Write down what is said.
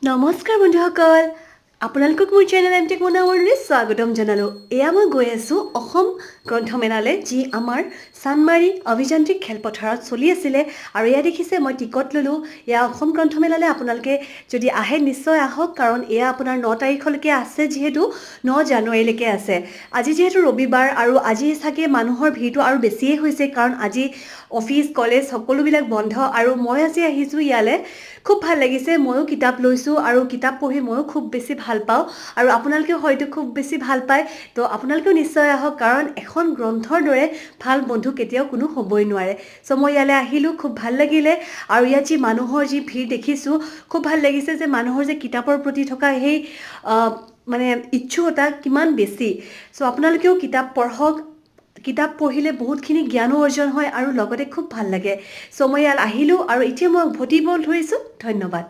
নমস্কাৰ বন্ধুসকল আপোনালোকক মোৰ চেনেল এমটেক মনাৱৰলৈ স্বাগতম জনালোঁ এয়া মই গৈ আছোঁ অসম গ্ৰন্থমেলালৈ যি আমাৰ চানমাৰী অভিযান্ত্ৰিক খেলপথাৰত চলি আছিলে আৰু এয়া দেখিছে মই টিকট ল'লোঁ এয়া অসম গ্ৰন্থমেলালৈ আপোনালোকে যদি আহে নিশ্চয় আহক কাৰণ এয়া আপোনাৰ 9 তাৰিখলৈকে আছে যিহেতু 9 জানুৱাৰীলৈকে আছে আজি যিহেতু ৰবিবাৰ আৰু আজি চাগে মানুহৰ ভিৰটো আৰু বেছিয়ে হৈছে কাৰণ আজি অফিচ কলেজ সকলোবিলাক বন্ধ আৰু মই আজি আহিছোঁ ইয়ালৈ খুব ভাল লাগিছে ময়ো কিতাপ লৈছোঁ আৰু কিতাপ পঢ়ি ময়ো খুব বেছি ভাল পাওঁ আৰু আপোনালোকেও হয়তো খুব বেছি ভাল পায় তো আপোনালোকেও নিশ্চয় আহক কাৰণ এখন গ্ৰন্থৰ দৰে ভাল বন্ধু কেতিয়াও কোনো হ'বই নোৱাৰে সো মই ইয়ালৈ আহিলোঁ খুব ভাল লাগিলে আৰু ইয়াত যি মানুহৰ যি ভিৰ দেখিছোঁ খুব ভাল লাগিছে যে মানুহৰ যে কিতাপৰ প্ৰতি থকা সেই মানে ইচ্ছুকতা কিমান বেছি সো আপোনালোকেও কিতাপ পঢ়ক কিতাপ পঢ়িলে বহুতখিনি জ্ঞানো অৰ্জন হয় আৰু লগতে খুব ভাল লাগে সো মই ইয়াত আহিলোঁ আৰু এতিয়া মই উভতিব ধৰিছোঁ ধন্যবাদ